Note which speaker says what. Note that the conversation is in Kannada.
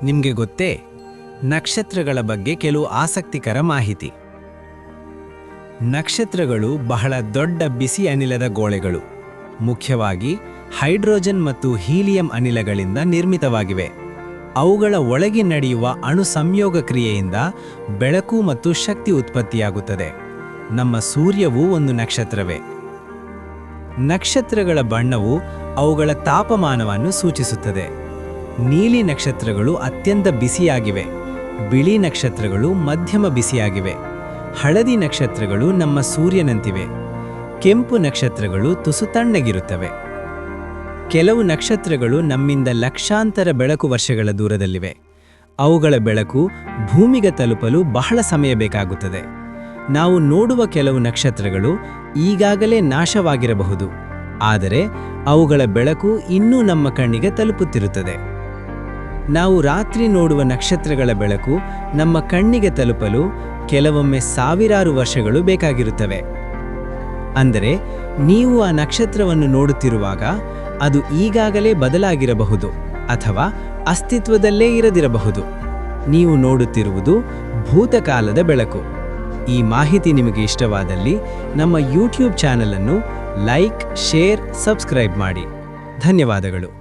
Speaker 1: ನಿಮಗೆ ಗೊತ್ತೇ, ನಕ್ಷತ್ರಗಳ ಬಗ್ಗೆ ಕೆಲವು ಆಸಕ್ತಿಕರ ಮಾಹಿತಿ. ನಕ್ಷತ್ರಗಳು ಬಹಳ ದೊಡ್ಡ ಬಿಸಿ ಅನಿಲದ ಗೋಳೆಗಳು. ಮುಖ್ಯವಾಗಿ ಹೈಡ್ರೋಜನ್ ಮತ್ತು ಹೀಲಿಯಂ ಅನಿಲಗಳಿಂದ ನಿರ್ಮಿತವಾಗಿವೆ. ಅವುಗಳ ಒಳಗೆ ನಡೆಯುವ ಅಣು ಸಂಯೋಗ ಕ್ರಿಯೆಯಿಂದ ಬೆಳಕು ಮತ್ತು ಶಕ್ತಿ ಉತ್ಪತ್ತಿಯಾಗುತ್ತದೆ. ನಮ್ಮ ಸೂರ್ಯವೂ ಒಂದು ನಕ್ಷತ್ರವೇ. ನಕ್ಷತ್ರಗಳ ಬಣ್ಣವು ಅವುಗಳ ತಾಪಮಾನವನ್ನು ಸೂಚಿಸುತ್ತದೆ. ನೀಲಿ ನಕ್ಷತ್ರಗಳು ಅತ್ಯಂತ ಬಿಸಿಯಾಗಿವೆ, ಬಿಳಿ ನಕ್ಷತ್ರಗಳು ಮಧ್ಯಮ ಬಿಸಿಯಾಗಿವೆ, ಹಳದಿ ನಕ್ಷತ್ರಗಳು ನಮ್ಮ ಸೂರ್ಯನಂತಿವೆ, ಕೆಂಪು ನಕ್ಷತ್ರಗಳು ತುಸು ತಣ್ಣಗಿರುತ್ತವೆ. ಕೆಲವು ನಕ್ಷತ್ರಗಳು ನಮ್ಮಿಂದ ಲಕ್ಷಾಂತರ ಬೆಳಕು ವರ್ಷಗಳ ದೂರದಲ್ಲಿವೆ. ಅವುಗಳ ಬೆಳಕು ಭೂಮಿಗೆ ತಲುಪಲು ಬಹಳ ಸಮಯ ಬೇಕಾಗುತ್ತದೆ. ನಾವು ನೋಡುವ ಕೆಲವು ನಕ್ಷತ್ರಗಳು ಈಗಾಗಲೇ ನಾಶವಾಗಿರಬಹುದು, ಆದರೆ ಅವುಗಳ ಬೆಳಕು ಇನ್ನೂ ನಮ್ಮ ಕಣ್ಣಿಗೆ ತಲುಪುತ್ತಿರುತ್ತದೆ. ನಾವು ರಾತ್ರಿ ನೋಡುವ ನಕ್ಷತ್ರಗಳ ಬೆಳಕು ನಮ್ಮ ಕಣ್ಣಿಗೆ ತಲುಪಲು ಕೆಲವೊಮ್ಮೆ ಸಾವಿರಾರು ವರ್ಷಗಳು ಬೇಕಾಗಿರುತ್ತವೆ. ಅಂದರೆ ನೀವು ಆ ನಕ್ಷತ್ರವನ್ನು ನೋಡುತ್ತಿರುವಾಗ ಅದು ಈಗಾಗಲೇ ಬದಲಾಗಿರಬಹುದು ಅಥವಾ ಅಸ್ತಿತ್ವದಲ್ಲೇ ಇರದಿರಬಹುದು. ನೀವು ನೋಡುತ್ತಿರುವುದು ಭೂತಕಾಲದ ಬೆಳಕು. ಈ ಮಾಹಿತಿ ನಿಮಗೆ ಇಷ್ಟವಾದಲ್ಲಿ ನಮ್ಮ ಯೂಟ್ಯೂಬ್ ಚಾನಲ್ ಅನ್ನು ಲೈಕ್, ಶೇರ್, ಸಬ್ಸ್ಕ್ರೈಬ್ ಮಾಡಿ. ಧನ್ಯವಾದಗಳು.